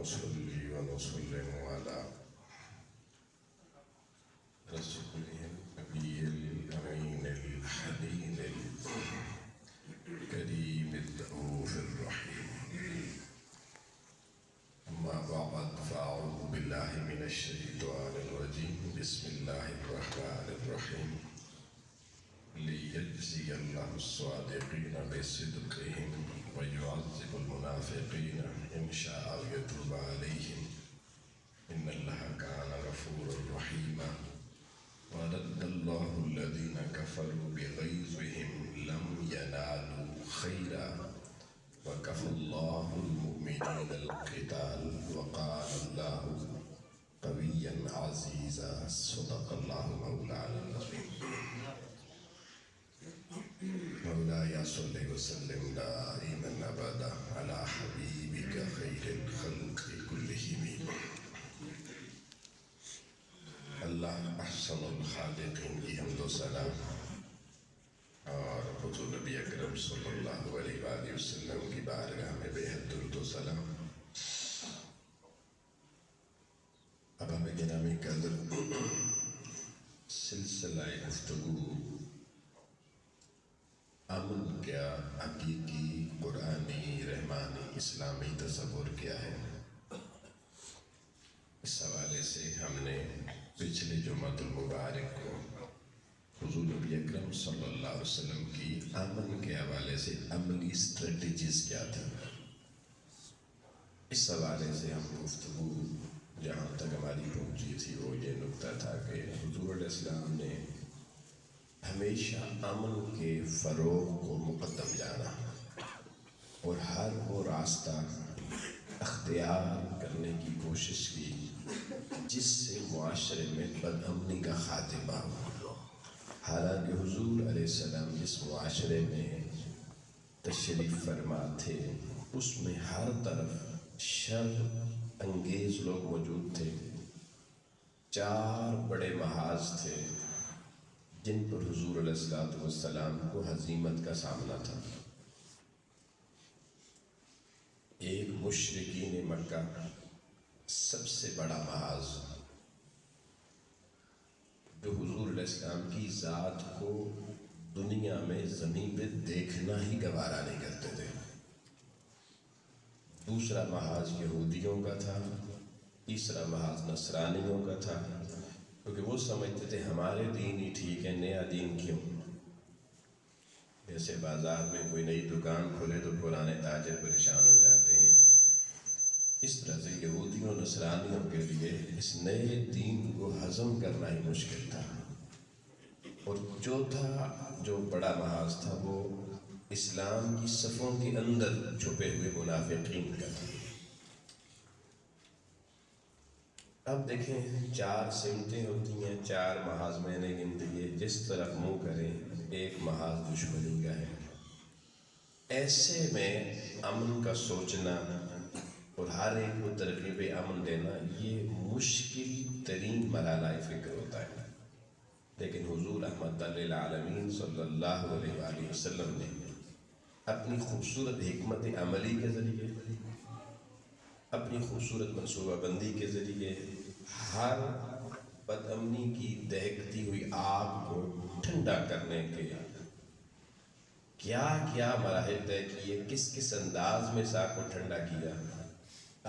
ونصلي ونسلم على رسوله النبي الأمين الحليم الكريم الرؤوف الرحيم. أما بعد فأعوذ بالله من الشيطان الرجيم. بسم الله الرحمن الرحيم. ليجزي الله الصادقين بصدقهم ويعذب المنافقين إن شاء يتوب عليهم إن الله كان غفورا رحيما. ورد الله الذين كفروا بغيظهم لم ينالوا خيرا وكفى الله المؤمنين القتال وكان الله قويا عزيزا. صدق الله مولانا العظيم. مولاي صل وسلم دائما ابدا على حبيبك خير الخلق كلهم. اللہ احسن الخالقین کی حمد و ثنا اور حضور نبی اکرم صلی اللہ علیہ وآلہ وسلم کی بارگاہ میں بے حد درود و سلام. اب ہمیں گرامی قدر سلسلہ گفتگو امن کیا حقیقی قرآنی رحمانی اسلامی تصور کیا ہے، اس حوالے سے ہم نے پچھلے جمعۃ المبارک کو حضور نبی اکرم صلی اللہ علیہ وسلم کی امن کے حوالے سے عملی اسٹریٹجیز کیا تھی، اس حوالے سے ہم گفتگو جہاں تک ہماری پہنچی تھی وہ یہ نقطہ تھا کہ حضور علیہ السلام نے ہمیشہ امن کے فروغ کو مقدم جانا اور ہر وہ راستہ اختیار کرنے کی کوشش کی جس سے معاشرے میں بد امنی کا خاتمہ ہو. حالانکہ حضور علیہ السلام جس معاشرے میں تشریف فرما تھے اس میں ہر طرف شر انگیز لوگ موجود تھے. 4 بڑے محاذ تھے جن پر حضور علیہ السلام کو ہزیمت کا سامنا تھا. ایک مشرکین مکہ سب سے بڑا محاذ جو حضور علیہ السلام کی ذات کو دنیا میں زمین پہ دیکھنا ہی گوارا نہیں کرتے تھے. دوسرا محاذ یہودیوں کا تھا، تیسرا محاذ نصرانیوں کا تھا، کیونکہ وہ سمجھتے تھے ہمارے دین ہی ٹھیک ہے، نیا دین کیوں. جیسے بازار میں کوئی نئی دکان کھولے تو پرانے تاجر پریشان ہو جاتے ہیں، اس طرح سے یہودیوں نصرانیوں کے لیے اس نئے دین کو ہضم کرنا ہی مشکل تھا. اور چوتھا جو بڑا محاذ تھا وہ اسلام کی صفوں کے اندر چھپے ہوئے منافقین کا تھا. اب دیکھیں 4 سمتیں ہوتی ہیں، 4 محاذ میں نے گن دیے، جس طرف منہ کریں ایک محاذ دشمنی کا ہے. ایسے میں امن کا سوچنا اور ہر ایک کو ترغیب امن دینا یہ مشکل ترین مرحلہ فکر ہوتا ہے. لیکن حضور رحمت للعالمین صلی اللہ علیہ وآلہ وسلم نے اپنی خوبصورت حکمت عملی کے ذریعے، اپنی خوبصورت منصوبہ بندی کے ذریعے ہر بد امنی کی دہکتی ہوئی آگ کو ٹھنڈا کرنے کے کیا کیا مراحل طے کیے، کس کس انداز میں اس آگ کو ٹھنڈا کیا.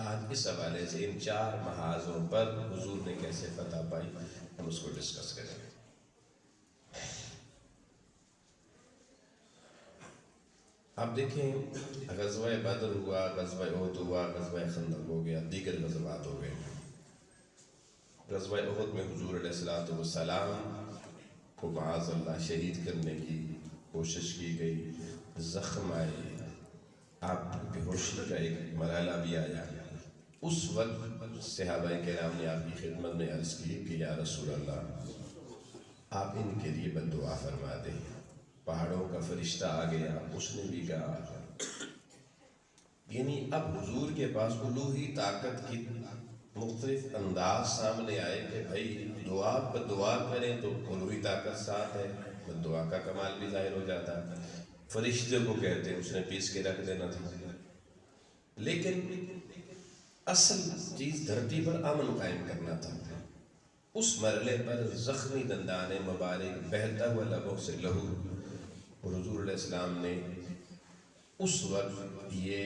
آج اس حوالے سے ان 4 محاذوں پر حضور نے کیسے فتح پائی ہم اس کو ڈسکس کریں گے. اب دیکھیں غزوہ بدر ہوا، غزوہ احد ہوا، غزوہ خندق ہو گیا، دیگر غزوات ہو گئے. غزوہ احد میں حضور علیہ السلام کو معاذ اللہ شہید کرنے کی کوشش کی گئی، زخم آئے، آپ بے ہوشی کا ایک مرحلہ بھی آیا. اس وقت صحابہ کرام نے آپ کی خدمت میں عرض کی کہ یا رسول اللہ آپ ان کے لیے بد دعا فرما دیں. پہاڑوں کا فرشتہ آ گیا، اس نے بھی کہا. یعنی اب حضور کے پاس الوہی طاقت کی مختلف انداز سامنے آئے کہ بھائی دعا پر دعا کریں تو الوہی طاقت ساتھ ہے، بد دعا کا کمال بھی ظاہر ہو جاتا ہے. فرشتے کو کہتے ہیں اس نے پیس کے رکھ دینا تھا. لیکن اصل چیز دھرتی پر امن قائم کرنا تھا. اس مرحلے پر زخمی دندان مبارک، بہتا ہوا لبوں سے لہو، اور حضور علیہ السلام نے اس وقت، یہ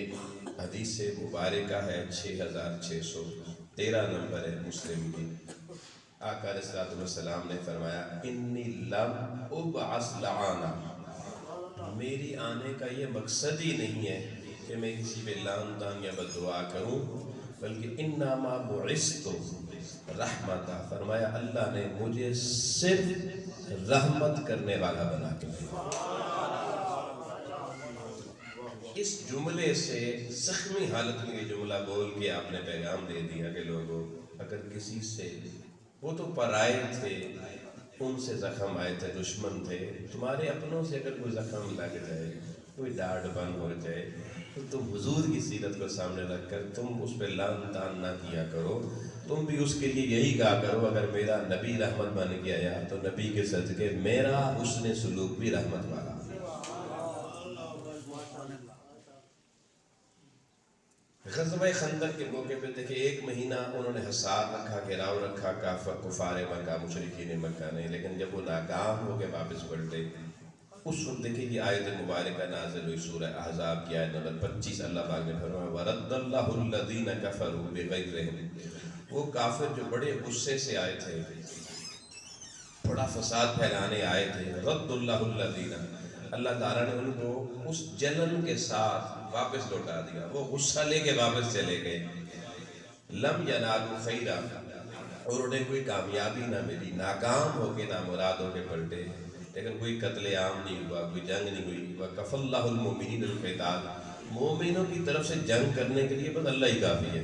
حدیث مبارکہ ہے 6613 نمبر ہے مسلم کی، آقا علیہ السلام نے فرمایا انی لم ابعث لعانا، میری آنے کا یہ مقصد ہی نہیں ہے کہ میں کسی پہ لعن طعن یا بددعا کروں، بلکہ انما بعثت رحمتا، فرمایا اللہ نے مجھے صرف رحمت کرنے والا بنا کے بھیجا. اس جملے سے زخمی حالت میں یہ جملہ بول کے آپ نے پیغام دے دیا کہ لوگوں، اگر کسی سے، وہ تو پرائے تھے، ان سے زخم آئے تھے، دشمن تھے، تمہارے اپنوں سے اگر کوئی زخم لگ جائے، کوئی ڈاڑھ بند ہو جائے، تو تم حضور کی سیرت کو سامنے رکھ کر تم اس پہ لعن طعن نہ کیا کرو، تم بھی اس کے لیے یہی کہا کرو اگر میرا نبی رحمت بن کے آیا تو نبی کے صدقے میرا حسن سلوک بھی رحمت والا. غزوہ خندق کے موقع پہ دیکھیں 1 مہینہ انہوں نے حصار رکھا، گھیراؤ رکھا کفار مکہ، مشرکین مکہ نے، لیکن جب وہ ناکام ہو کے واپس پلٹے، اس وقت دیکھیں یہ آیت مبارکہ نازل ہوئی سورہ احزاب کی آیت نمبر 25. اللہ پاک نے فرمایا وَرَدَّ اللَّهُ الَّذِينَ كَفَرُوا بِغَيْظِهِمْ، وہ کافر جو بڑے غصے سے آئے تھے، بڑا فساد پھیلانے آئے تھے، رَدَّ اللَّهُ الَّذِينَ، اللہ تعالیٰ نے ان کو اس جلن کے ساتھ واپس لوٹا دیا، وہ غصہ لے کے واپس چلے گئے. لم ینالوا خیرا، اور انہیں کوئی کامیابی نہ ملی، ناکام ہو کے نامراد ہو کے پلٹے، لیکن کوئی قتل عام نہیں ہوا، کوئی جنگ نہیں ہوئی. وَكَفَى اللَّهُ الْمُؤْمِنِينَ الْقِتَالَ، مومنوں کی طرف سے جنگ کرنے کے لیے بس اللہ ہی کافی ہے.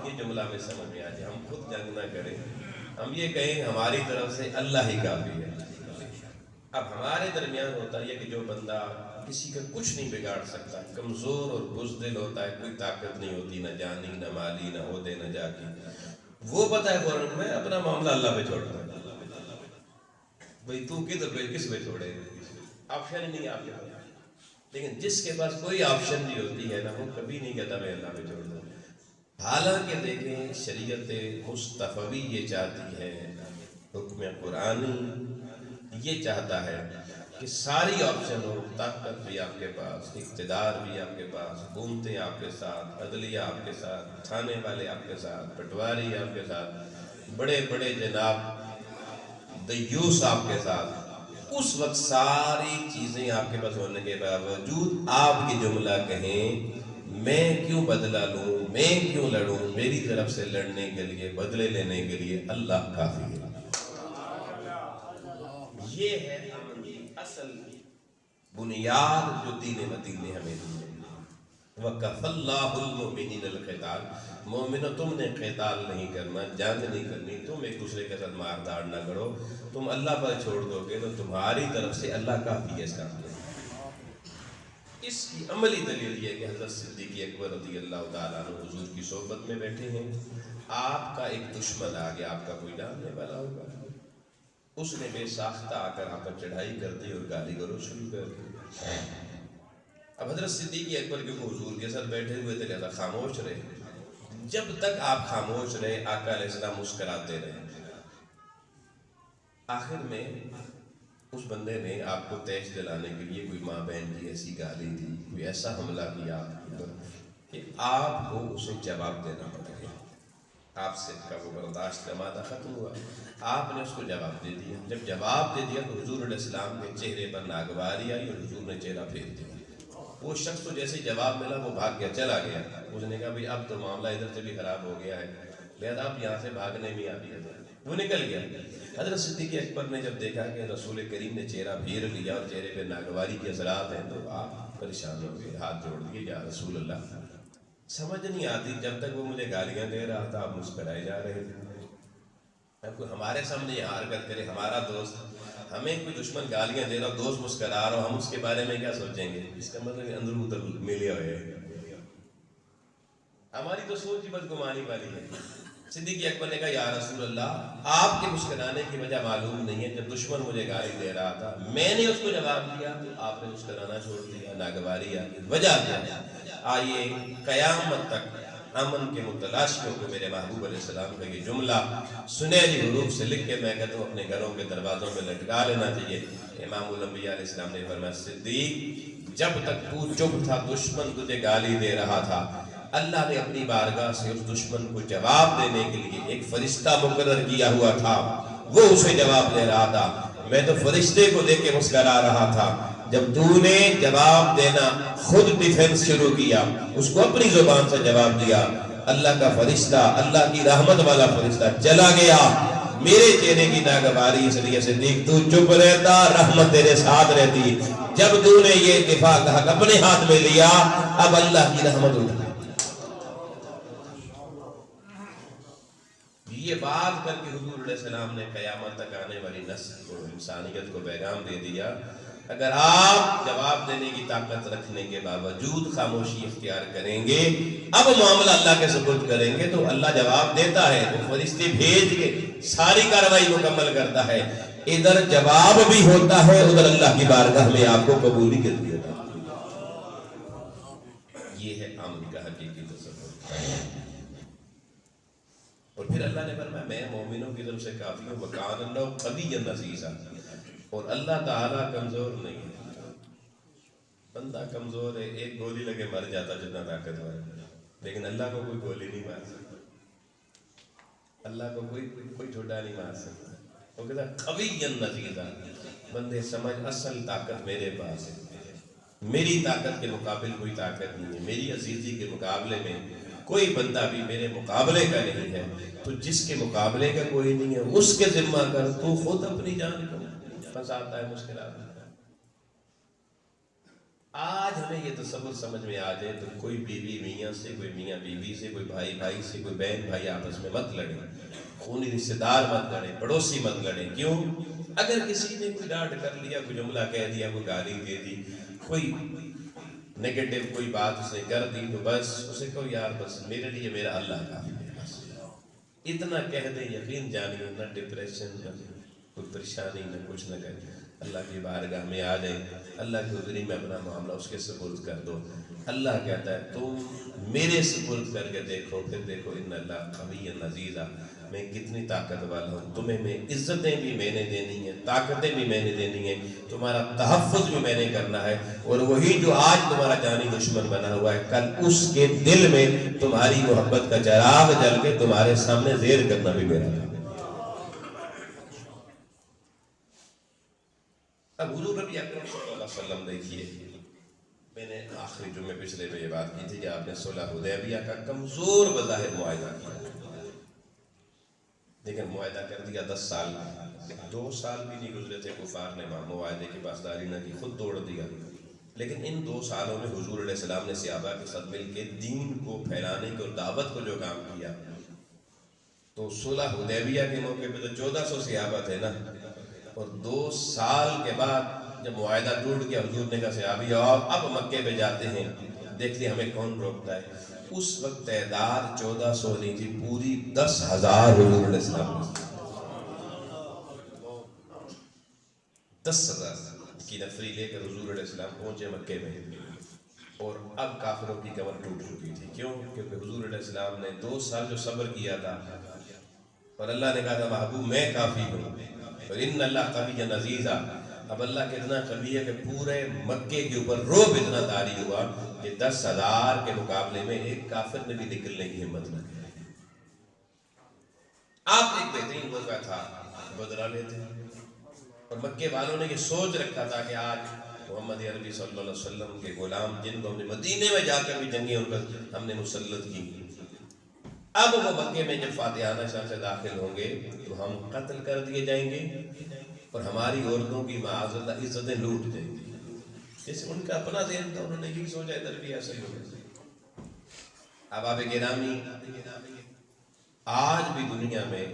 یہ جملہ میں سمجھ میں آ جائے، ہم خود جنگ نہ کریں، ہم یہ کہیں ہماری طرف سے اللہ ہی کافی ہے. اب ہمارے درمیان ہوتا ہے کہ جو بندہ کسی کا کچھ نہیں بگاڑ سکتا، کمزور اور بزدل ہوتا ہے، کوئی طاقت نہیں ہوتی، نہ جانی نہ مالی نہ عہدے نہ جاتی، وہ پتہ ہے فوراً میں اپنا معاملہ اللہ پہ چھوڑتا ہے. بھئی تو کدھر پہ کس پہ چھوڑے، آپشن ہی نہیں آپ کے پاس. لیکن جس کے پاس کوئی آپشن نہیں ہوتی ہے نا، وہ کبھی نہیں کہتا میں اللہ پہ چھوڑ دوں. حالانکہ دیکھیں شریعت مصطفی یہ چاہتی ہے، حکم قرآنی یہ چاہتا ہے کہ ساری آپشن ہو، طاقت بھی آپ کے پاس، اقتدار بھی آپ کے پاس، حکومتیں آپ کے ساتھ، عدلیہ آپ کے ساتھ، تھانے والے آپ کے ساتھ، پٹواری آپ کے ساتھ، بڑے بڑے جناب دیوس آپ کے ساتھ. اس وقت ساری چیزیں آپ کے پاس ہونے کے باوجود آپ کی جملہ کہیں میں کیوں بدلہ لوں، میں کیوں لڑوں، میری طرف سے لڑنے کے لیے، بدلے لینے کے لیے اللہ کافی ہے. یہ ہے امن کی اصل بنیاد جو دین متین نے ہمیں دی ہے. وَكَفَى اللَّهُ الْمُؤْمِنِينَ الْقِتَالَ، مومنو تم نے قتال نہیں کرنا، جنگ نہیں کرنی، تم ایک دوسرے کے ساتھ مار داڑ نہ کرو، تم اللہ پر چھوڑ دو گے تو تمہاری طرف سے اللہ کافی ہے. اس کا اس کی عملی دلیل یہ کہ حضرت صدیق اکبر رضی اللہ تعالیٰ عنہ حضور کی صحبت میں بیٹھے ہیں، آپ کا ایک دشمن آ گیا، آپ کا کوئی ڈالنے والا ہوگا، اس نے بے ساختہ آ کر آپ پر چڑھائی کر دی اور گالی گلوچ شروع کر دی. اب حضرت صدیق اکبر کیونکہ حضور کے ساتھ بیٹھے ہوئے تھے لہذا خاموش رہے. جب تک آپ خاموش رہے آقا علیہ السلام مسکراتے رہے. آخر میں اس بندے نے آپ کو تیش دلانے کے لیے کوئی ماں بہن کی ایسی گالی دی، کوئی ایسا حملہ کیا کہ آپ کو اسے جواب دینا پڑ گیا. آپ سے کا وہ برداشت کا مادہ ختم ہوا، آپ نے اس کو جواب دے دیا. جب جواب دے دیا تو حضور علیہ السلام کے چہرے پر ناگواری آئی اور حضور نے چہرہ پھیر دیا. وہ شخص تو جیسے جواب ملا وہ بھاگ گیا، چلا گیا. اس نے کہا بھئی اب تو معاملہ ادھر سے بھی خراب ہو گیا ہے، لہذا آپ یہاں سے بھاگنے میں آ گیا. وہ نکل گیا. حضرت صدیق اکبر نے جب دیکھا کہ رسول کریم نے چہرہ پھیر لیا اور چہرے پہ ناگواری کے اثرات ہیں تو آپ پریشان ہو گئے، ہاتھ جوڑ دیے یا رسول اللہ. سمجھ نہیں آتی، جب تک وہ مجھے گالیاں دے رہا تھا آپ مسکرائے جا رہے تھے. اب کوئی ہمارے سامنے یہ حرکت کرے، ہمارا دوست، ہمیں کوئی دشمن گالیاں دے رہا ہو، دوست مسکرا رہا ہو، ہم اس کے بارے میں کیا سوچیں گے؟ اس کا مطلب اندر ادھر ملے ہوئے ہیں. ہماری تو سوچ ہی بدگمانی والی ہے. صدیق اکبر نے کہا یا رسول اللہ آپ کے مسکرانے کی وجہ معلوم نہیں ہے، جب دشمن مجھے گالی دے رہا تھا میں نے اس کو جواب دیا تو آپ نے مسکرانا چھوڑ دیا، ناگواری آ گئی. وجہ کیا؟ آئیے قیامت تک امن کے متلاشیوں کو میرے محبوب علیہ السلام کا یہ جملہ سنہری حروف سے لکھ کے میں کہتا ہوں اپنے گھروں کے دروازوں میں لٹکا لینا چاہیے۔ امام الانبیاء علیہ السلام نے فرمایا صدیق جب تک تو چپ تھا دشمن تجھے گالی دے رہا تھا، اللہ نے اپنی بارگاہ سے اس دشمن کو جواب دینے کے لیے ایک فرشتہ مقرر کیا ہوا تھا، وہ اسے جواب دے رہا تھا، میں تو فرشتے کو دیکھ کے مسکرا رہا تھا۔ جب تو نے جواب دینا خود ڈیفنس شروع کیا، اس کو اپنی زبان سے جواب دیا، اللہ کا فرشتہ، اللہ کی رحمت والا فرشتہ چلا گیا، میرے چہرے کی ناگواری اس لیے صدیق تو چپ رہتا، رحمت تیرے ساتھ رہتی۔ جب تو نے یہ دفاع کا حق اپنے ہاتھ میں لیا، اب اللہ کی رحمت اٹھ گئی۔ یہ بات کر کے حضور علیہ السلام نے قیامت تک آنے والی نسل کو، انسانیت کو پیغام دے دیا، اگر آپ جواب دینے کی طاقت رکھنے کے باوجود خاموشی اختیار کریں گے، اب معاملہ اللہ کے سپرد کریں گے تو اللہ جواب دیتا ہے، وہ فرشتے بھیج کے ساری کارروائی مکمل کرتا ہے، ادھر جواب بھی ہوتا ہے، ادھر اللہ کی بارگاہ میں آپ کو قبولی کے لیے ہوتا ہے۔ یہ ہے امن کا حقیقی تصور۔ اور پھر اللہ نے فرمایا میں مومنوں کی طرف سے کافی ہوں، وَكَانَ اللَّهُ قَوِيًّا عَزِيزًا، اور اللہ تعالیٰ کمزور نہیں ہے۔ بندہ کمزور ہے، ایک گولی لگے مر جاتا جتنا طاقتور ہے، لیکن اللہ کو کوئی گولی نہیں مار سکتا، اللہ کو کوئی ٹھوڈا نہیں مار سکتا۔ وہ کہتا ہے قَوِيًّا عَزِيزًا، بندے سمجھ اصل طاقت میرے پاس ہے، میری طاقت کے مقابل کوئی طاقت نہیں ہے، میری عزیزی کے مقابلے میں کوئی بندہ بھی میرے مقابلے کا نہیں ہے، تو جس کے مقابلے کا کوئی نہیں ہے اس کے ذمہ کر، تو خود اپنی جان کو پھنساتا ہے مشکلات میں۔ آج ہمیں یہ تصور سمجھ میں آ جائے تو کوئی بیوی میاں سے، کوئی میاں بیوی سے، کوئی بھائی بھائی سے، کوئی بہن بھائی آپس میں مت لڑے، خونی رشتہ دار مت لڑے، پڑوسی مت لڑے۔ کیوں؟ اگر کسی نے کوئی ڈانٹ کر لیا، کوئی جملہ کہہ دیا، کوئی گالی دے دی، کوئی نیگیٹو کوئی بات اس نے کر دی، تو بس اسے کہو یار بس میرے لیے میرا اللہ کافی ہے، بس اتنا کہہ دے، یقین جانیے نہ ڈپریشن، نہ کوئی پریشانی، نہ کچھ نہ کرے، اللہ کی بارگاہ میں آ جائے، اللہ کی حضوری میں اپنا معاملہ اس کے سپرد کر دو۔ اللہ کہتا ہے تم میرے سپرد کر کے دیکھو، پھر دیکھو ان اللہ قوی عزیزا، میں کتنی طاقت والا ہوں، تمہیں میں عزتیں بھی میں نے دینی ہیں، طاقتیں بھی میں نے دینی ہیں، تمہارا تحفظ بھی میں نے کرنا ہے، اور وہی جو آج تمہارا جانی دشمن بنا ہوا ہے، کل اس کے دل میں تمہاری محبت کا چراغ جل کے تمہارے سامنے زیر کرنا بھی میرا ہے۔ اب حضور نبی اکرم صلی اللہ علیہ وسلم دیکھیے، میں نے آخری جمعے پچھلے میں یہ بات کی تھی کہ آپ نے صلح حدیبیہ کا کمزور بظاہر معاہدہ کیا، لیکن معاہدہ کر دیا 10 سال، 2 سال بھی نہیں گزرے تھے کفار نے معاہدے کی پاسداری نہ کی، خود توڑ دیا۔ لیکن ان 2 سالوں میں حضور علیہ السلام نے صحابہ کے ساتھ مل کے دین کو پھیلانے کی اور دعوت کو جو کام کیا، تو صلح حدیبیہ کے موقع پہ تو 1400 صحابہ تھے نا، اور 2 سال کے بعد جب معاہدہ ٹوٹ گیا، حضور نے کہا صحابی اب مکے پہ جاتے ہیں، دیکھتے ہمیں کون روکتا ہے۔ اس وقت تعداد 1400 نہیں تھی، پوری 10,000 حضور علیہ السلام 10,000 کی نفری لے کر حضور علیہ السلام پہنچے مکے میں، اور اب کافروں کی کمر ٹوٹ چکی تھی۔ کیوں؟ کیونکہ حضور علیہ السلام نے 2 سال جو صبر کیا تھا، اور اللہ نے کہا تھا محبوب میں کافی ہوں، اور ان اللہ قوی عزیزا، اب اللہ کتنا قوی ہے کہ پورے مکے کے اوپر رعب اتنا طاری ہوا کہ 10,000 کے مقابلے میں ایک کافر نے بھی نکلنے کی ہمت نہ کی۔ آپ ایک بہترین موقع تھا، بدلا لیتے، اور مکے والوں نے یہ سوچ رکھا تھا کہ آج محمد عربی صلی اللہ علیہ وسلم کے غلام جن کو ہم نے مدینے میں جا کر بھی جنگیں ان پر ہم نے مسلط کی، اب وہ مکے میں جب فاتحانہ شان سے داخل ہوں گے تو ہم قتل کر دیے جائیں گے، اور ہماری عورتوں کی معاذ اللہ عزتیں لوٹ جائیں گی۔ جیسے ان کا اپنا ذہن تھا، انہوں نے یہ سوچا ادھر بھی ایسا ہی ہوگا۔ اب آپ گرامی، آج بھی دنیا میں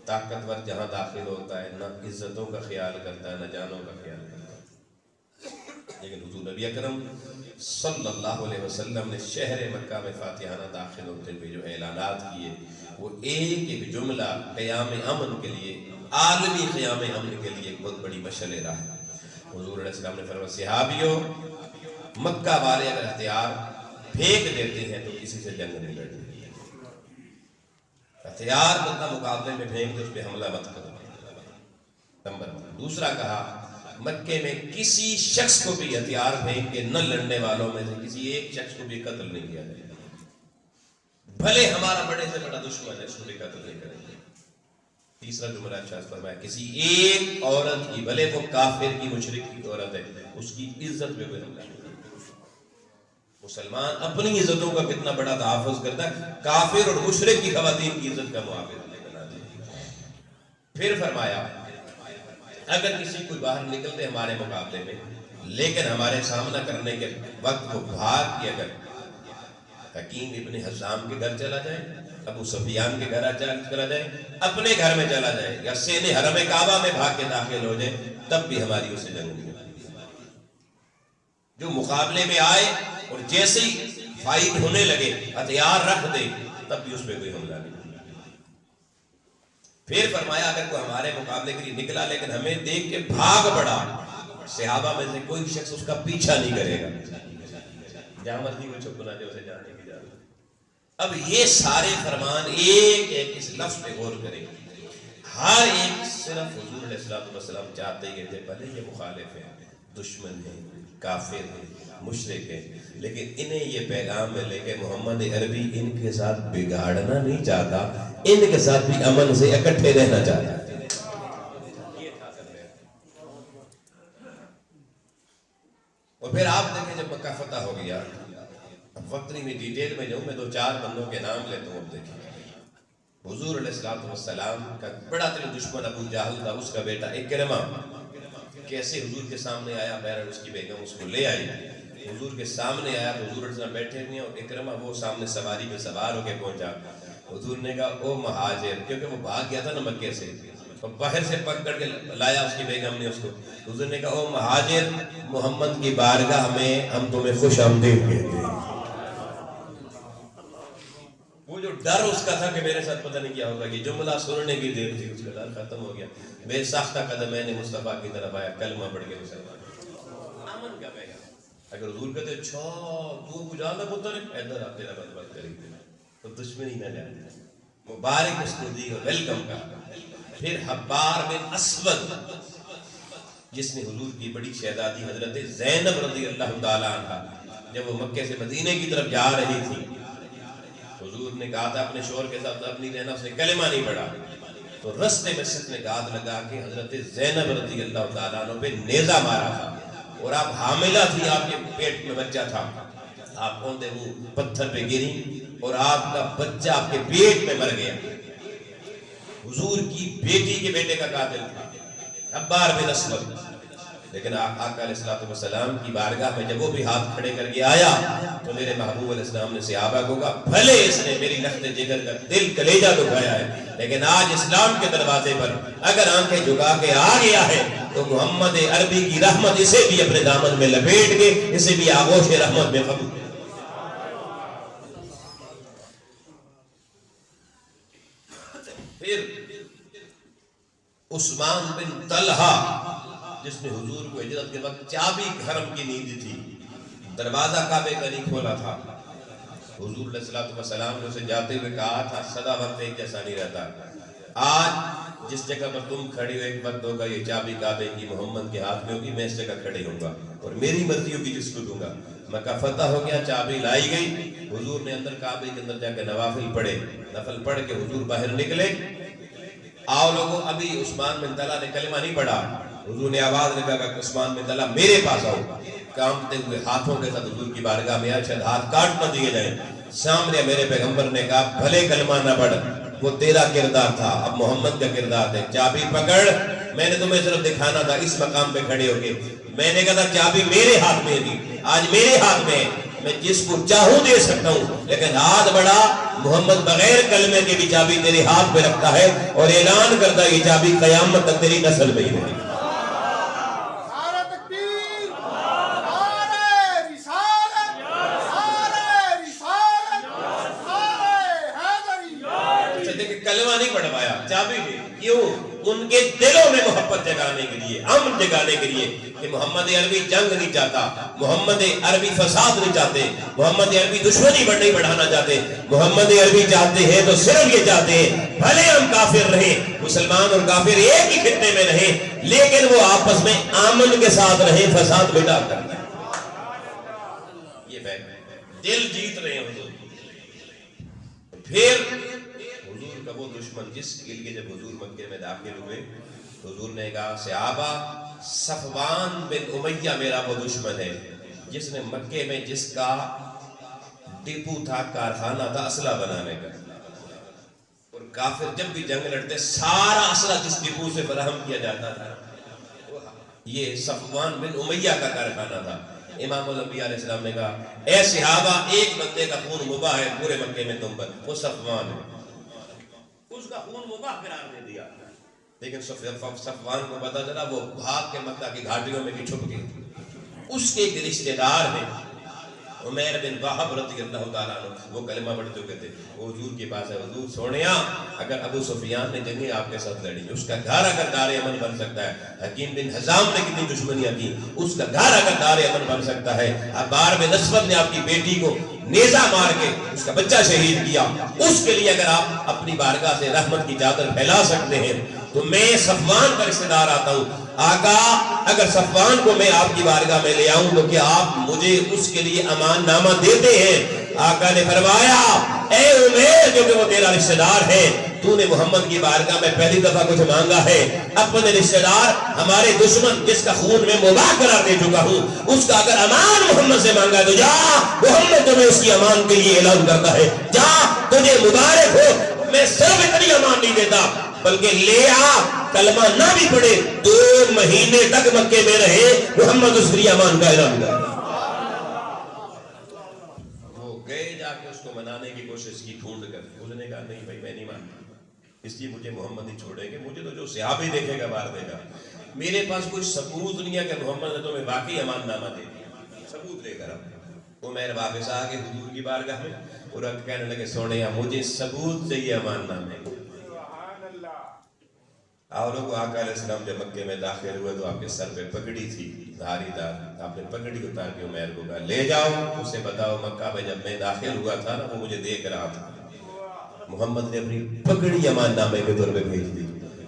طاقتور جہاں داخل ہوتا ہے نہ عزتوں کا خیال کرتا ہے نہ جانوں کا خیال کرتا ہے، لیکن حضور نبی اکرم صلی اللہ علیہ وسلم نے شہر مکہ میں فاتحانہ داخل ہوتے ہوئے جو اعلانات کیے، وہ ایک ایک جملہ قیام امن کے لیے، عالمی قیام امن کے لیے ایک بہت بڑی مشعل راہ ہے۔ حضور علیہ السلام نے فرمایا صحابیوں، مکہ والے اگر ہتھیار پھینک دیتے ہیں تو کسی سے جنگ نہیں لڑتی. ہتھیار بندہ مقابلے میں پھینک دے اس پہ حملہ مت کرو. نمبر 1. دوسرا کہا مکے میں کسی شخص کو بھی ہتھیار پھینک کے نہ لڑنے والوں میں سے کسی ایک شخص کو بھی قتل نہیں کیا جائے. بھلے ہمارا بڑے سے بڑا دشمن ہے اس کو بھی قتل نہیں کریں گے. تیسرا جملہ اچھا فرمایا کسی ایک عورت کی بھلے وہ کافر کی مشرک کی عورت ہے اس کی عزت میں کوئی حملہ نہیں. مسلمان اپنی عزتوں کا کتنا بڑا تحفظ کرتا ہے, کافر اور مشرک کی خواتین کی عزت کا محافظ نہیں بنا دیا. پھر فرمایا اگر کسی کوئی باہر نکلتے ہمارے مقابلے میں لیکن ہمارے سامنا کرنے کے وقت وہ بھاگ کے اگر حکیم ابن حزام کے گھر چلا جائے, ابو سفیان کے گھر چلا جائے, اپنے گھر میں چلا جائے یا سین حرم کعبہ میں بھاگ کے داخل ہو جائے تب بھی ہماری اسے جنگ نہیں ہوتی. جو مقابلے میں آئے اور جیسے ہی فائٹ ہونے لگے ہتھیار رکھ دے تب بھی اس پہ کوئی حملہ نہیں. پھر فرمایا اگر کوئی ہمارے مقابلے کے لیے نکلا لیکن ہمیں دیکھ کے بھاگ پڑا, صحابہ میں سے کوئی شخص اس کا پیچھا نہیں کرے گا, جہاں مرضی کو چھپنا جو اسے جانے کی اجازت. اب یہ سارے فرمان ایک ایک اس لفظ پہ غور کریں. ہر ایک صرف حضور علیہ الصلوۃ والسلام چاہتے ہی تھے بھلے یہ مخالف ہیں, دشمن ہیں, کافر ہیں, مشرک ہیں, لیکن انہیں یہ پیغام ملے کہ محمد عربی ان کے ساتھ بگاڑنا نہیں چاہتا, ان کے ساتھ بھی امن سے اکٹھے رہنا چاہتا. اور پھر آپ دیکھیں جب مکہ فتح ہو گیا, اب وقت نہیں میں ڈیٹیل میں جاؤں, میں 2-4 بندوں کے نام لیتا ہوں. اب دیکھیں حضور علیہ الصلوۃ والسلام کا بڑا ترین دشمن ابو جہل تھا, اس کا بیٹا اکرمہ کیسے حضور کے سامنے آیا, بہرحال اس کی بیگم اس کو لے آئی, حضور کے سامنے آیا تو حضور علیہ السلام بیٹھے ہوئے اور اکرمہ وہ سامنے سواری پہ سوار ہو کے پہنچا. حضور نے کہا او مہاجر, کیونکہ وہ بھاگ گیا تھا نا مکے سے, اور باہر سے پکڑ کے لایا اس کی بیگم نے اس کو. حضور نے کہا او مہاجر, محمد کی بارگاہ میں ہم تمہیں خوش آمدید کہتے ہیں. وہ جو ڈر اس کا تھا کہ میرے ساتھ پتہ نہیں کیا ہوگا, یہ جملہ سننے کی دیر تھی, اس کا ڈر ختم ہو گیا. بے ساختہ قدمین مصطفیٰ کی طرف آیا, کلمہ پڑھ کے مسلمان. امن کا پیغام. اگر حضور کہتے چھو تو جانا پتہ نہیں ادھر آپ تیرا بات کریں گے تو دشمنی نہ جانے. مبارک اس کو دی اور ویلکم کا. پھر حبار بن اسود جس نے حضور کی بڑی شہزادی حضرت زینب رضی اللہ تعالیٰ عنہ جب وہ مکے سے مدینے کی طرف جا رہی تھی, حضور نے کہا تھا اپنے شوہر کے ساتھ اپنی رہنا, اس نے کلمہ نہیں پڑھا تو رستے میں سچ نے گاد لگا کہ حضرت زینب رضی اللہ تعالیٰ عنہ پہ نیزہ مارا تھا, اور آپ حاملہ تھی, آپ کے پیٹ میں بچہ تھا, آپ اوندے منہ پتھر پہ گری اور آپ کا بچہ آپ کے پیٹ میں مر گیا. حضور کی بیٹی کے بیٹے کا قاتل تھا حبار بن اسود. لیکن آقا علیہ الصلوۃ والسلام کی بارگاہ میں جب وہ بھی ہاتھ کھڑے کر کے آیا تو میرے محبوب علیہ السلام نے صحابہ کو کہا بھلے اس نے میری لخت جگر کا دل کلیجہ دکھایا ہے, لیکن آج اسلام کے دروازے پر اگر آنکھیں جھکا کے آ گیا ہے تو محمد عربی کی رحمت اسے بھی اپنے دامن میں لپیٹ کے اسے بھی آغوش رحمت میں قبول. پھر عثمان بن طلحہ جس نے حضور کو ہجرت کے وقت چابی حرم کی نہیں دی تھی, دروازہ کعبے کا نہیں کھولا تھا. حضور علیہ الصلوۃ والسلام نے اسے جاتے ہوئے کہا تھا سدا وقت ایک جیسا نہیں رہتا, آج جس جگہ پر تم کھڑی ہو ایک وقت ہوگا یہ چابی کعبے کی محمد کے ہاتھ میں ہوگی, میں اس جگہ کھڑے ہوں گا اور میری مرضی ہوگی جس کو دوں گا. مکہ فتح ہو گیا, چابی لائی گئی, حضور نے اندر کعبے کے اندر جا کے نوافل پڑھے, نفل پڑھ کے حضور باہر نکلے. آؤ لوگوں, ابھی عثمان بن طلحہ نے کلمہ نہیں پڑھا. حضور نے آواز لگا کہ عثمان بن طلحہ میرے پاس آؤ. کانپتے ہوئے ہاتھوں کے ساتھ حضور کی بارگاہ میں آئے, شاید ہاتھ کاٹ نہ دیے جائیں. سامنے میرے پیغمبر نے کہا بھلے کلمہ نہ پڑھ, وہ تیرا کردار تھا, اب محمد کا کردار ہے. چابی پکڑ, میں نے تمہیں صرف دکھانا تھا اس مقام پہ کھڑے ہو کے. میں نے کہا تھا چابی میرے ہاتھ میں تھی, آج میرے ہاتھ میں, میں جس کو چاہوں دے سکتا ہوں, لیکن ہاتھ بڑا محمد بغیر کلمے کے بھی چابی تیرے ہاتھ میں رکھتا ہے, اور اعلان کرتا ہے یہ چابی قیامت تک تیری نسل میں ہی رہے گی. کلمہ نہیں پڑھ پایا, چابی تھی. کیوں؟ ان کے دلوں میں محبت جگانے کے لیے، امن جگانے کے لیے کہ محمد عربی جنگ نہیں چاہتا، محمد عربی فساد نہیں چاہتے، محمد عربی دشمنی نہیں بڑھانا چاہتے، محمد عربی چاہتے ہیں تو صرف یہ چاہتے ہیں بھلے ہم کافر رہیں، مسلمان اور کافر ایک ہی خطے میں رہیں، لیکن وہ آپس میں امن کے ساتھ رہیں، فساد مٹا کر۔ یہ دل جیت رہے ہیں حضور۔ پھر حضور کا وہ دشمن جس کے لیے جب حضور مکے میں داخل ہوئے، حضور نے کہا صحابہ صفوان بن امیہ میرا وہ دشمن ہے جس نے مکے میں جس کا ڈپو تھا، کارخانہ تھا اسلحہ بنانے کا، اور کافر جب بھی جنگ لڑتے سارا اسلحہ جس ڈپو سے فراہم کیا جاتا تھا یہ صفوان بن امیہ کا کارخانہ تھا۔ امام الانبیاء علیہ السلام نے کہا اے صحابہ ایک بندے کا خون مباح ہے پورے مکے میں تم پر، وہ صفوان ہے، اس کا خون مباح قرار دے دیا۔ لیکن صفوان کو پتا چلا، وہ بھاگ کے مکہ کی گھاٹیوں میں چھپ گئے۔ اس کے ایک رشتہ دار ہیں عمیر بن وہب رضی اللہ تعالیٰ عنہ، وہ کلمہ پڑھ چکے تھے، وہ حضور کے پاس ہے، حضور سونیا اگر ابو سفیان نے جنگیں آپ کے ساتھ لڑی، اس کا گھر اگر دار امن بن سکتا ہے، حکیم بن حزام نے کتنی دشمنیاں کی، اس کا گھر اگر دار امن بن سکتا ہے، عبار بن اسود نے آپ کی بیٹی کو نیزہ مار کے اس کا بچہ شہید کیا، اس کے لیے اگر آپ اپنی بارگاہ سے رحمت کی چادر پھیلا سکتے ہیں تو میں صفوان کا رشتہ دار آتا ہوں، آقا اگر صفوان کو میں آپ کی بارگاہ میں لے آؤں تو کیا آپ مجھے اس کے لیے امان نامہ دیتے ہیں؟ آقا نے فرمایا اے عمیر جو کہ وہ تیرا رشتہ دار ہے، تو نے محمد کی بارگاہ میں پہلی دفعہ کچھ مانگا ہے، اپنے رشتہ دار ہمارے دشمن جس کا خون میں مباح قرار دے چکا ہوں، اس کا اگر امان محمد سے مانگا ہے تو جا، محمد تمہیں اس کی امان کے لیے اعلان کرتا ہے، جا تجھے مبارک ہو، میں صرف اتنی امان نہیں دیتا بلکہ لے آ، کلمہ نہ بھی پڑے 2 مہینے تک مکے میں رہے، محمد اس لیے امان کا اعلان کر۔ وہ گئے جا کے اس کو منانے کی کوشش کی ڈھونڈ کر، اس نے کہا نہیں بھائی میں نہیں مانتا، اس لیے مجھے محمد نہیں چھوڑیں گے، مجھے تو جو صحابی دیکھے گا باہر دے گا، میرے پاس کوئی ثبوت نہیں ہے کہ محمد نے تمہیں واقعی امان نامہ دے دیا، ثبوت لے کر وہ میرے واپس آ کے حضور کی بارگاہ میں اور کہنے لگے سونے مجھے ثبوت چاہیے امان نامے۔ اور لوگ آقا علیہ السلام جب مکے میں داخل ہوئے تو آپ کے سر پہ پگڑی تھی دھاری دار، آپ نے پگڑی اتار کے عمیر کو کہا لے جاؤ اسے بتاؤ مکہ میں جب میں داخل ہوا تھا نا وہ مجھے دیکھ رہا تھا، محمد نے اپنی پگڑی امان نامے کے طور پہ بھیج دی،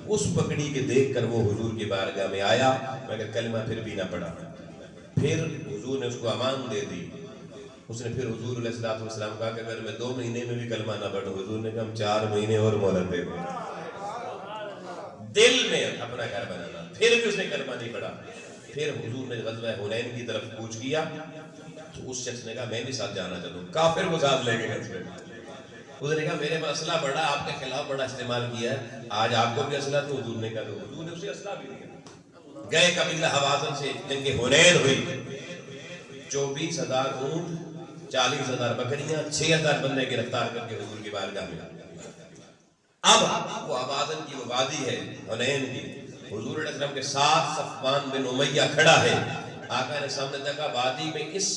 اس پگڑی کے دیکھ کر وہ حضور کی بارگاہ میں آیا، مگر کلمہ پھر بھی نہ پڑا، پھر حضور نے اس کو امان دے دی، اس نے پھر حضور علیہ السلام کہا کہ اگر میں 2 مہینے میں بھی کلمہ نہ پڑھوں، حضور نے کہا ہم 4 مہینے اور مہلت دے دیں، دل میں اپنا گھر بنانا، پھر بھی اس نے کلمہ نہیں پڑھا، پھر حضور نے غزوہ حنین کی طرف کوچ کیا تو اس شخص نے کہا میں بھی ساتھ جانا چاہتا ہوں، کافر کو ساتھ لے گئے غزوے میں، حضور نے کہا میرے پاس اسلحہ بڑا آپ کے خلاف بڑا استعمال کیا ہے، آج آپ کو بھی اسلحہ تو حضور نے کہا تو حضور نے اسے اسلحہ بھی دیا، گئے قبیلہ حوازن سے جنگ حنین ہوئی، 24,000 اونٹ 40,000 بکریاں 6,000 بندے گرفتار کر کے حضور کی بارگاہ میں، اب وہ حوازن کی وہ وادی ہے حنین کی، حضور علیہ السلام کے ساتھ صفوان بن امیہ کھڑا ہے، آقا نے سامنے دیکھا وادی میں اس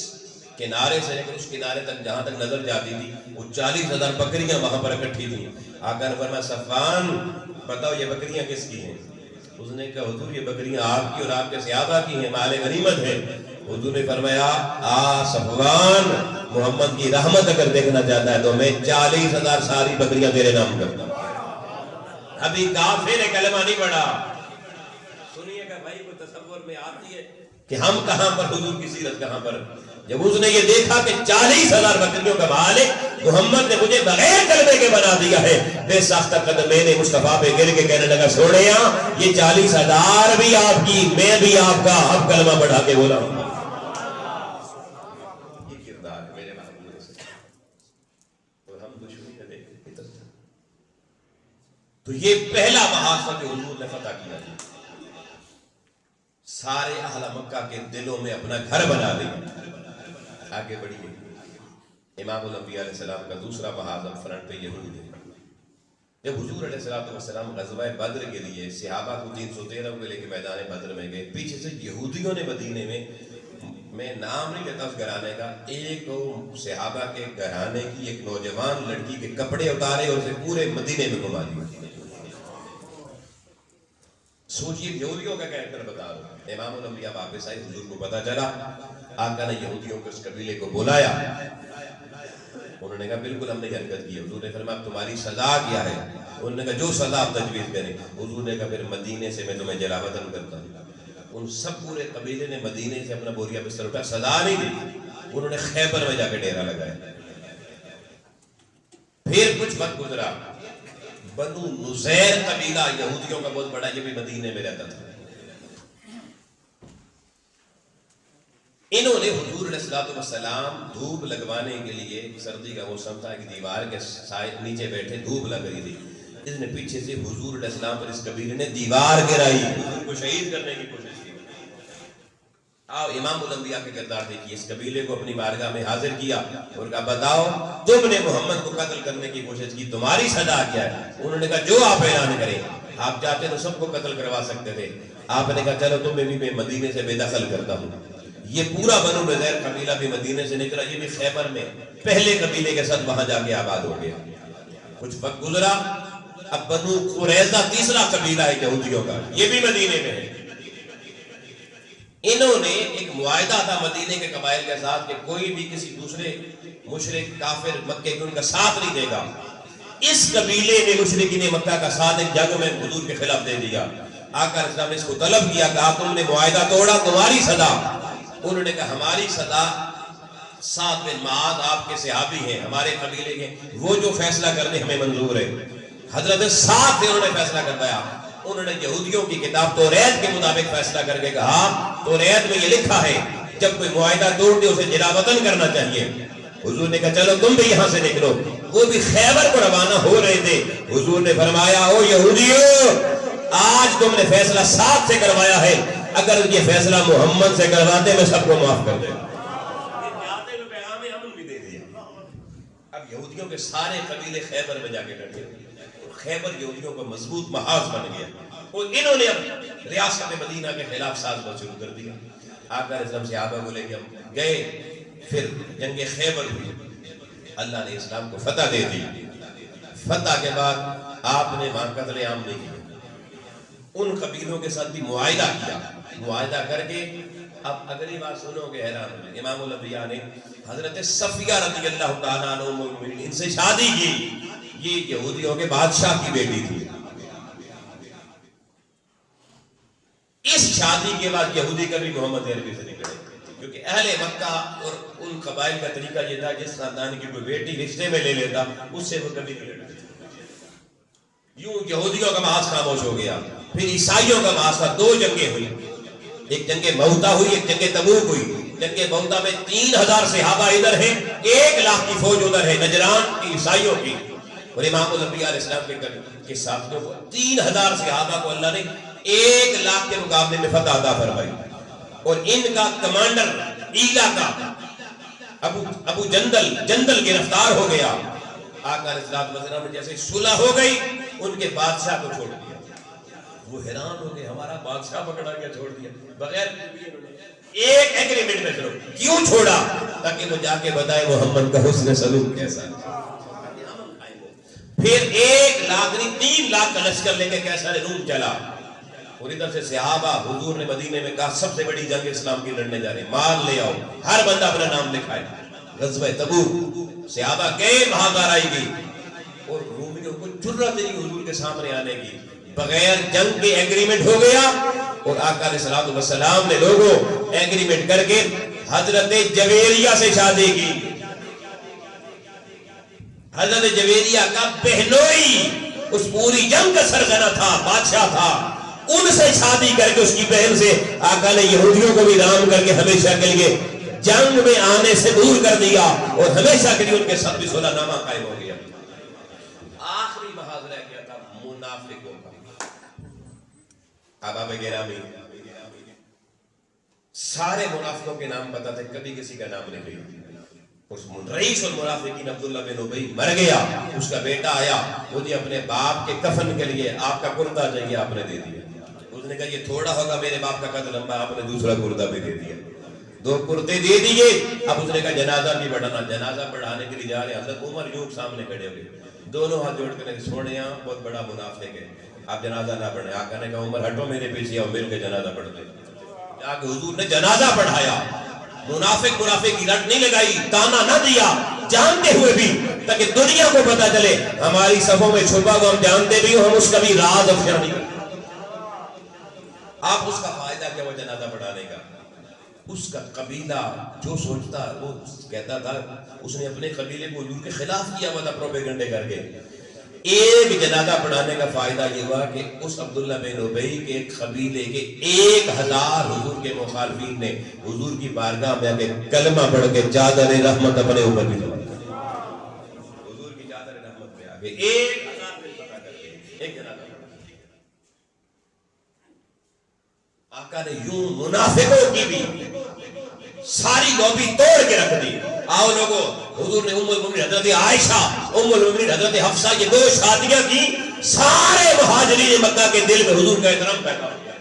کنارے سے لے کر اس کنارے تک جہاں تک نظر جاتی تھی وہ 40,000 بکریاں وہاں پر اکٹھی تھیں، آقا نے فرمایا صفوان بتاؤ یہ بکریاں کس کی ہیں؟ اس نے کہا حضور یہ بکریاں آپ کی اور آپ کے صحابہ کی ہیں، مال غنیمت ہے، حضور نے فرمایا صفوان محمد کی رحمت اگر دیکھنا چاہتا ہے تو میں 40,000 ساری بکریاں تیرے نام کرتا ہوں، ابھی کافر نے کلمہ نہیں پڑھا، سنیے گا بھائی کو تصور میں آتی ہے کہ ہم کہاں پر حضور کی سیرت کہاں پر، جب اس نے یہ دیکھا کہ 40,000 بکریوں کا مالک محمد نے مجھے بغیر کلمے کے بنا دیا ہے، بے ساختہ قدم میں نے مصطفیٰ پہ گر کے کہنے لگا سوڑیا یہ 40,000 بھی آپ کی میں بھی آپ کا، اب کلمہ پڑھا کے بولا ہوں، یہ کردار ہے میرے محبوب سے، اور ہم دشمنی کا دیکھیں اتنا، تو یہ پہلا محاصرہ کہ حضور نے فتح کیا، سارے اہل مکہ کے دلوں میں اپنا گھر بنا لیا۔ آگے بڑھیے، امام الانبیاء علیہ السلام کا دوسرا محاذم فرنٹ پہ یہود ہے، جب حضور علیہ السلام غزوہ بدر کے لیے صحابہ کو 313 کو لے کے میدان بدر میں گئے، پیچھے سے یہودیوں نے مدینے میں نام نہیں لیتا اس گھرانے کا، ایک صحابہ کے گھرانے کی ایک نوجوان لڑکی کے کپڑے اتارے اور اسے پورے مدینے میں گھما دیا، سوچیے یہودیوں کا کریکٹر بتا رہا ہوں. امام الانبیاء واپس آئے, حضور کو پتا چلا, آقا نے یہودیوں کے اس قبیلے کو بلایا. انہوں نے کہا بالکل ہم نے حرکت کی. حضور نے فرمایا اب تمہاری سزا کیا ہے؟ انہوں نے کہا جو سزا آپ تجویز کریں. حضور نے کہا پھر مدینے سے میں تمہیں جلا وطن کرتا ہوں. ان سب پورے قبیلے نے مدینے سے اپنا بوریا بستر اٹھا, سزا نہیں دی. انہوں نے خیبر میں جا کے ڈیرا لگایا. پھر کچھ وقت گزرا, بنو نزیر قبیلہ یہودیوں کا بہت بڑا, یہ بھی مدینے میں رہتا تھا. انہوں نے حضور علیہ السلام دھوپ لگوانے کے لیے, سردی کا موسم تھا, ایک دیوار کے نیچے بیٹھے, دھوپ لگ رہی تھی. اس نے پیچھے سے حضور علیہ السلام پر اس قبیلے نے دیوار گرائی, حضور کو شہید کرنے کی کوشش کی. آؤ امام الانبیاء کے کردار دیکھیے. اس قبیلے کو اپنی بارگاہ میں حاضر کیا اور کہا بتاؤ تم نے محمد کو قتل کرنے کی کوشش کی, تمہاری سزا کیا ہے؟ انہوں نے کہا جو آپ اعلان کریں. آپ چاہتے تو سب کو قتل کروا سکتے تھے. آپ نے کہا چلو تمہیں بھی میں مدینے سے بے دخل کرتا ہوں. یہ پورا بنو نذیر قبیلہ بھی مدینے سے نکلا, یہ بھی خیبر میں پہلے قبیلے کے ساتھ وہاں جا کے آباد ہو گیا. کچھ وقت گزرا, اب بنو قریظہ تیسرا قبیلہ ہے یہودیوں کا, یہ بھی مدینے میں ہے. انہوں نے ایک معاہدہ تھا مدینے کے قبائل کے ساتھ کہ کوئی بھی کسی دوسرے مشرک کافر مکے کے ان کا ساتھ نہیں دے گا. اس قبیلے نے مشرکین مکہ کا ساتھ ایک جنگ میں حضور کے خلاف دے دیا. آقا علیہ السلام نے اس کو طلب کیا, کہا تم نے معاہدہ توڑا, تمہاری سزا. انہوں نے کہا ہماری سزا سعد بن معاذ آپ کے صحابی ہیں, ہمارے قبیلے کے, وہ جو فیصلہ کرنے ہمیں منظور ہے. حضرت سعد سے انہوں نے فیصلہ کروایا. انہوں نے یہودیوں کی کتاب توریت کے مطابق فیصلہ کر کے کہا توریت میں یہ لکھا ہے جب کوئی معاہدہ توڑ دے اسے جلا وطن کرنا چاہیے. حضور نے کہا چلو تم بھی یہاں سے نکلو. وہ بھی خیبر کو روانہ ہو رہے تھے. حضور نے فرمایا او یہودیو, آج تم نے فیصلہ سعد سے کروایا ہے, اگر یہ فیصلہ محمد سے کرواتے میں سب کو معاف کر دیں. اب یہودیوں کے سارے قبیلے خیبر میں جا کے ڈٹ گئے. خیبر یہودیوں کا مضبوط محاذ بن گیا اور انہوں نے اب ریاست مدینہ کے خلاف سازش شروع کر دیا. آقا علیہ السلام صحابہ کو لے کے ہم گئے. پھر جنگ خیبر ہوئی, اللہ نے اسلام کو فتح دے دی. فتح کے بعد آپ نے وہاں قتل عام نہیں کیا, ان قبیلوں کے ساتھ بھی معاہدہ کیا. معاہدہ کر کے اب اگلی بات سنو گے حیران ہوئے. امام الانبیاء نے حضرت صفیہ رضی اللہ تعالیٰ عنہ ام المؤمنین سے شادی کی. یہ یہودیوں کے بادشاہ کی بیٹی تھی. اس شادی کے بعد یہودی کبھی محمد عربی سے نکلے, کیونکہ اہل مکہ اور ان قبائل کا طریقہ یہ تھا جس خاندان کی کوئی بیٹی رشتے میں لے لیتا اس سے وہ کبھی نہیں لڑتے. یوں یہودیوں کا محاذ خاموش ہو گیا. پھر عیسائیوں کا محاذ تھا. 2 جنگیں ہوئی, ایک جنگ موتا ہوئی, ایک جنگ تبوک ہوئی. جنگ موتا میں 3000 صحابہ ادھر ہیں, 1 لاکھ کی فوج ادھر ہے نجران کی عیسائیوں کی. اور امام الانبیاء علیہ السلام کے ساتھیوں کو 3000 صحابہ کو اللہ نے 1 لاکھ کے مقابلے میں فتح عطا فرمائی. اور ان کا کمانڈر ایلا کا ابو جندل گرفتار ہو گیا. آقا علیہ السلام نے جیسے صلح ہو گئی ان کے بادشاہ کو چھوڑ دیا. وہ حیران ہو گئے, ہمارا بادشاہ پکڑا گیا, چھوڑ دیا بغیر ایک ایگریمنٹ میں. کیوں چھوڑا؟ تاکہ وہ جا کے بتائے محمد کا حسن سلوک کیسا ہے. پھر 1 لاکھ نہیں 3 لاکھ کا لشکر لے کے کیسر روم چلا. اور ادھر سے صحابہ, حضور نے مدینے میں کہا سب سے بڑی جنگ اسلام کی لڑنے جا رہے, مال لے آؤ, ہر بندہ اپنا نام لکھائے. غزوہ تبوک صحابہ گئے, وہاں آئی گئی اور رومیوں کو جرأت نہیں حضور کے سامنے آنے کی. بغیر جنگ کے ایگریمنٹ ہو گیا اور آقا علیہ السلام نے لوگوں ایگریمنٹ کر کے حضرت جویریہ سے شادی کی. حضرت جویریہ کا بہنوئی اس پوری جنگ کا سرغنہ تھا, بادشاہ تھا, ان سے شادی کر کے اس کی بہن سے آقا نے یہودیوں کو بھی رام کر کے ہمیشہ کے لیے جنگ میں آنے سے دور کر دیا اور ہمیشہ کے لیے ان کے ساتھ بھی صلح نامہ قائم ہو گیا. آخری محاذ رہ گیا تھا منافقوں کا. احباب گرامی, سارے منافقوں کے نام پتہ تھے, کبھی کسی کا نام نہیں لیا. اس رئیس المنافقین عبداللہ بن ابی مر گیا, اس کا بیٹا آیا, مجھے اپنے باپ کے کفن کے لیے آپ کا کرتا چاہیے, آپ نے دے دیا. اس نے کہا یہ تھوڑا ہوگا, میرے باپ کا قد لمبا, آپ نے دوسرا کرتا بھی دے دیا. 2 کرتے دے دیے. اب اس نے کہا جنازہ بھی پڑھانا. جنازہ پڑھانے کے لیے جا رہے ہیں, حضرت عمر یوں سامنے کھڑے ہوئے, دونوں ہاتھ جوڑ کر سونے بہت بڑا منافق ہے, آپ جنازہ نہ پڑھیں. آقا نے کہا عمر ہٹو میرے پیچھے اور مل کے جنازہ پڑھتے. جا کے حضور نے جنازہ پڑھایا. منافق کی رٹ نہیں لگائی, تانا نہ دیا, جانتے ہوئے بھی, تاکہ دنیا کو پتا چلے ہماری صفوں میں چھپا کو ہم جانتے بھی ہوں, ہم اس کا بھی راز افشا نہیں کرتے. آپ اس کا فائدہ کیا وہ جنازہ پڑھانے کا؟ اس کا قبیلہ جو سوچتا وہ کہتا تھا, اس نے اپنے قبیلے کو حضور کے خلاف کیا ہوا تھا پروپیگنڈے کر کے. ایک جنازہ پڑھانے کا فائدہ یہ ہوا کہ اس عبداللہ بن ابی کے قبیلے کے 1000 حضور کے مخالفین نے حضور کی بارگاہ میں آکے کلمہ پڑھ کے چادر رحمت اپنے اوپر بھی لگا. حضور کی چادر رحمت میں آگے 1000 دن پتا کر کے ایک جنازہ پڑھا. آقا نے یوں منافقوں کی بھی ساری لوبی توڑ کے رکھ دی. آؤ لوگو, حضور نے ام المؤمنین حضرت عائشہ, ام المؤمنین حضرت حفصہ, یہ 2 شادیاں کی. سارے مہاجرین مکہ کے دل میں حضور کا احترام پیدا ہو گیا.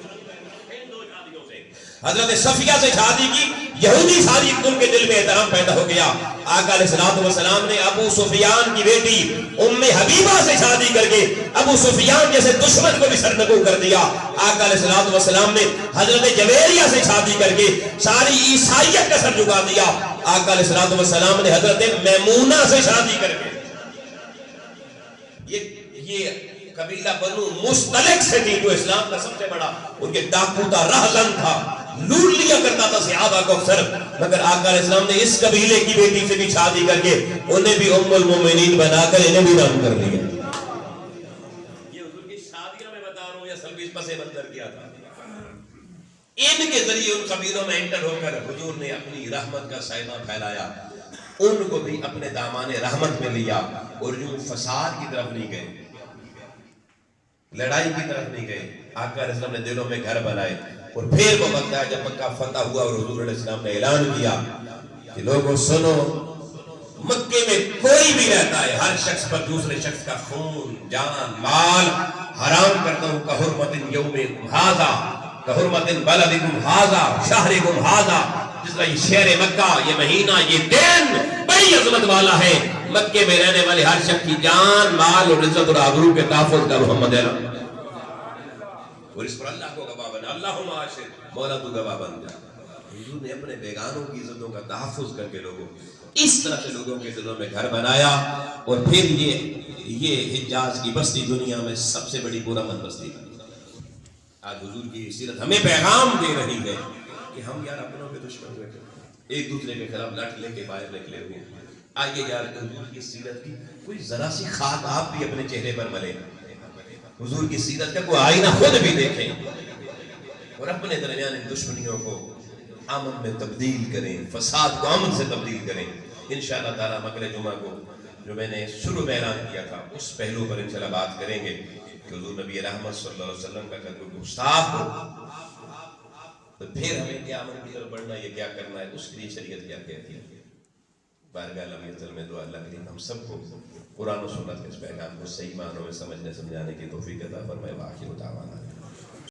ان 2 شادیوں سے حضرت صفیہ سے شادی کی, یہودی شادی, ان کے دل میں احترام پیدا ہو گیا. آقا علیہ السلام نے ابو سفیان کی بیٹی ام حبیبہ سے شادی کر کے ابو سفیان جیسے دشمن کو بھی سرنگو کر دیا. آقا علیہ السلام نے حضرت جویریہ سے شادی کر کے ساری عیسائیت کا سر جھکا دیا. آقا علیہ السلام نے حضرت میمونہ سے شادی کر کے, یہ قبیلہ بنو مستلق سے تھی جو اسلام کا سب سے بڑا ان کے ڈاکو تھا, رہلن تھا, لوٹ لیا کرتا تھا صحابہ کو اکثر. مگر آقا علیہ السلام نے اس قبیلے کی بیٹی سے بھی شادی کر کے انہیں بھی ام المومنین بنا کر انہیں بھی نام کر لیا. یہ حضور کی شادیوں میں بتا رہا ہوں یا سلویز پس منظر کیا تھا. ان کے ذریعے ان قبیلوں میں انٹر ہو کر حضور نے اپنی رحمت کا سائبہ پھیلایا, ان کو بھی اپنے دامان رحمت میں لیا. اور یوں فساد کی طرف نہیں گئے, لڑائی کی طرف نہیں گئے. آقا علیہ السلام نے دلوں میں گھر بنائے. اور پھر وہ وقت ہے جب مکہ فتح ہوا اور حضور علیہ السلام نے اعلان کیا کہ لوگوں سنو, مکے میں کوئی بھی رہتا ہے, ہر شخص پر دوسرے شخص کا خون, جان, مال حرام کرتا ہوں. کحرمت یومکم ھذا, کحرمت بلدکم ھذا, شہرکم ھذا. جس طرح یہ شہر مکہ, یہ مہینہ, یہ دن بڑی عظمت والا ہے. مکے میں رہنے والے ہر شخص کی جان, مال اور عزت اور آبرو کے تحفظ کا محمد اعلان. اور اس پر اللہ کو گواہ بنا, اللہم عاشر, مولا تو گواہ بن جا. حضور نے اپنے بیگانوں کی عزتوں کا تحفظ کر کے لوگوں اس طرح سے لوگوں کے دلوں میں گھر بنایا. اور پھر یہ حجاز کی بستی دنیا میں سب سے بڑی پرامن بستی بنی. آج حضور کی سیرت ہمیں پیغام دے رہی ہے کہ ہم یار اپنوں کے دشمن ہوئے, ایک دوسرے کے خلاف لٹ لے کے باہر نکلے ہوئے. آئیے یار حضور کی سیرت کی کوئی ذرا سی خاک آپ بھی اپنے چہرے پر ملے, حضور کی سیرت کا کوئی آئینہ خود بھی دیکھیں, اور اپنے درمیان ان دشمنیوں کو امن میں تبدیل کریں, فساد کو امن سے تبدیل کریں. انشاءاللہ تعالیٰ اگلے جمعہ کو جو میں نے شروع میں اعلان کیا تھا اس پہلو پر انشاءاللہ بات کریں گے کہ حضور نبی رحمت صلی اللہ علیہ وسلم کا اگر کوئی گستاخ ہو تو پھر ہمیں کیا امن کی طرف بڑھنا, یہ کیا کرنا ہے, اس کے لیے شریعت کیا کہتی ہے. بارگاہ لم میں دعا اللہ کریم ہم سب کو قرآن و سنت کے اس پیغام کو صحیح معنوں میں سمجھنے سمجھانے کی توفیق عطا فرمائے. وآخر دعوانا